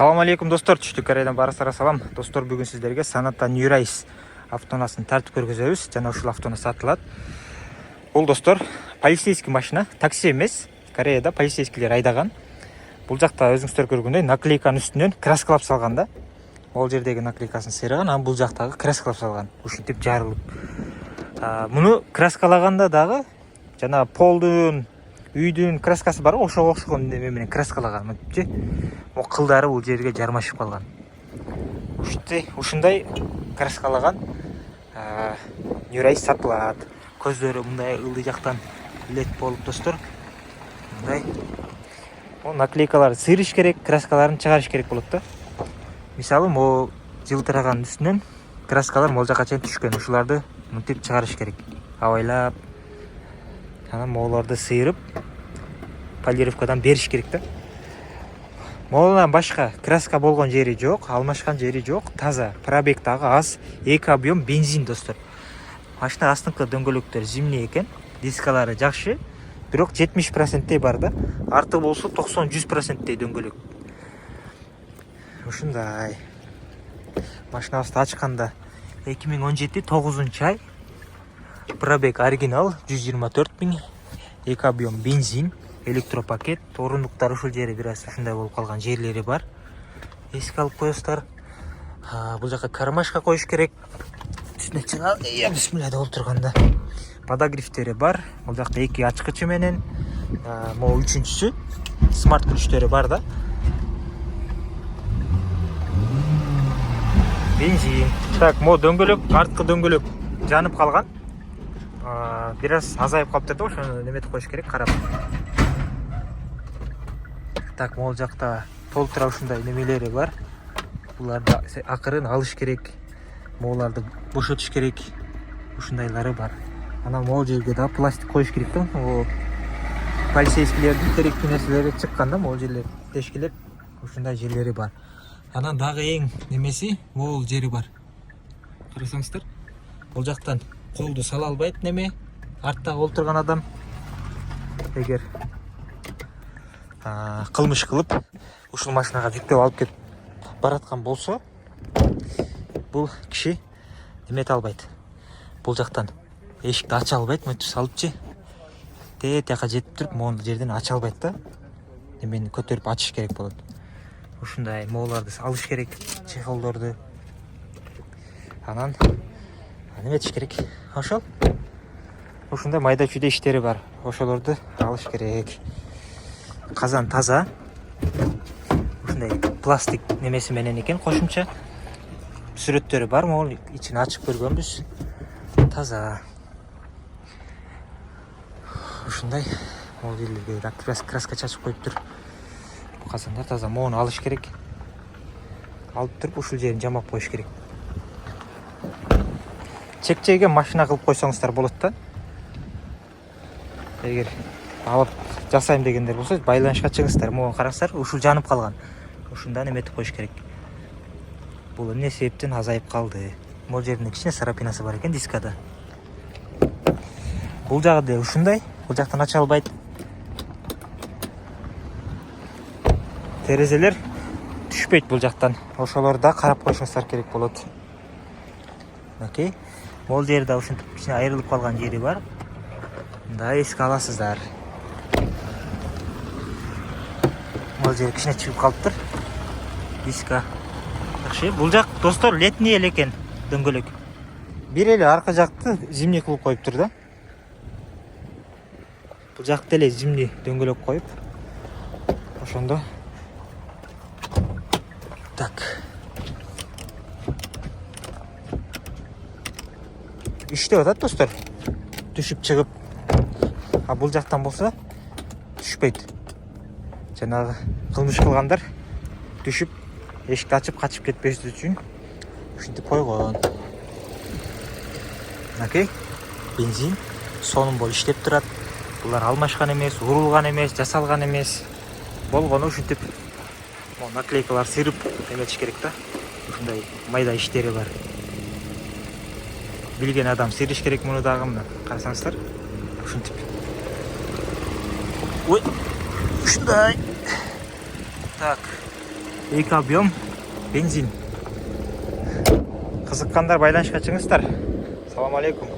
Салам алейкум достор, түштүк Кореядан барасыздар салам. Достор, бүгүн сиздерге Sonata New Race автоунасын тартып көргөзөбүз. Жана ушул автоунаа сатылат. Бул достор полицейский машина, такси эмес. Кореяда полицейскийлер айдаган. Бул жакта өзүңүздөр көргөндөй наклейканын үстүнөн краскалап салган да. Ол жердеги наклейкасын сыйраган, анан бул жактагы краскалап салган. Ушинтип жарылып. Муну краскалаганда дагы жана полдун үйдүн краскасы бар, ошого окшогон неме менен краскалаган мынтипчи. О кылдары бул жерге жармашып калган. Ушундай краскалаган New Race сатылат. Көздөрү мындай ылдый жактан лед болуп достор. Мындай. О наклейкаларды сыйрыш керек, краскаларын чыгарыш керек болот да. Мисалы, могу жылтыраган үстүнөн краскалар могу жака чейин түшкөн. Ушуларды мынтип чыгарыш керек. Абайлап. Анан моуларды сыйрып полировкадан бериш керек да. Моунан башка краска болгон жери жок, алмашкан жери жок, таза. Пробег дагы аз, эки объем бензин достор. Машина астыңкы дөңгөлөктөр зимний экен, дискалары жакшы, бирок 70%тей бар да. Арты болсо 90-100%тей дөңгөлөк. Ушундай. Машинабызды ачканда 2017 9 ай. Пробег оригинал 124 000, эки объем бензин, электропакет, орундуктар ушул жери бир аз ушундай болуп калган жерлери бар. Эске алып коесуздар. Бул жака кармашка коюш керек. Үстүнө чыга, бисмилла деп отурганда. Подогревтери бар. Бул жакта эки ачкычы менен, могу үчүнчүсү смарт ключтери бар да. Бензин. Так, могу дөңгөлөк, арткы дөңгөлөк жанып калган. Бир аз азайып калыптыр да, ошону неметип коюш керек, карап. Так, могул жакта толтура ушундай немелери бар. Буларды акырын алыш керек. Могуларды бошотуш керек. Ушундайлары бар. Анан могул жерге да пластик коюш керек да. Полицейскийлердин керектүү нерселери чыккан да, могул жерлер тешкилеп, ушундай жерлери бар. Анан дагы эң немеси могул жери бар. Карасаңыздар, бул жактан колду сала албайт неме, артта олтурган адам. Эгер кылмыш кылып ушул машинага жүктөп алып кетип бараткан болсо, бул киши немете албайт. Бул жактан эшикти ача албайт, мынтип салыпчы. Тияка жетип туруп, могул жерден ача албайт да. Немени көтөрүп ачыш керек болот. Ушундай моуларды алыш керек, чехолдорду. Анан неметиш керек. Ошол. Ушундай майда чүйдө иштери бар. Ошолорду алыш керек. Казан таза. Ушундай пластик немеси менен экен, кошумча. Сүрөттөрү бар, могул ичин ачып көргөнбүз. Таза. Ушундай могул жерлерге краска чачып коюптур. Бул казандар таза, могуну алыш керек. Алып туруп ушул жерин жамап коюш керек. Чекчейге машина кылып койсоңуздар болот да. Эгер алып жасайм дегендер болсо, байланышка чыгыңыздар. Могу караңыздар, ушул жанып калган. Ушунда неметип коюш керек. Бул эмне себептен азайып калды? Могул жеринде кичине сарапинасы бар экен дискада. Бул жагы да ушундай, бул жактан ача албайт. Терезелер түшпөйт бул жактан. Ошолорду да карап коюшуңуздар керек болот. Окей. Могул жерде ушинтип кичине айрылып калган жери бар. Мында эске аласыздар. Могул жери кичине чыгып калыптыр. Диска. Жакшы. Бул жак достор летний эле экен, дөңгөлөк. Бир эле арка жакты зимний кылып коюптур да. Бул жакты эле зимний дөңгөлөк коюп. Ошондо. Так. Иштеп атат достор. Түшүп чыгып. Бул жактан болсо түшпөйт. Жанагы кылмыш кылгандар түшүп, эшикти ачып качып кетпеси үчүн ушинтип койгон. Окей. Бензин сонун болуп иштеп турат. Булар алмашкан эмес, урулган эмес, жасалган эмес. Болгону ушинтип наклейкалар сыйрып эметиш керек да. Ушундай майда иштери бар. Билген адам сыйрыш керек муну дагы, мына карасаңыздар. Ушинтип. Ой, ушундай. Так. 2 объем бензин. Кызыккандар байланышка чыгыңыздар. Салам алейкум.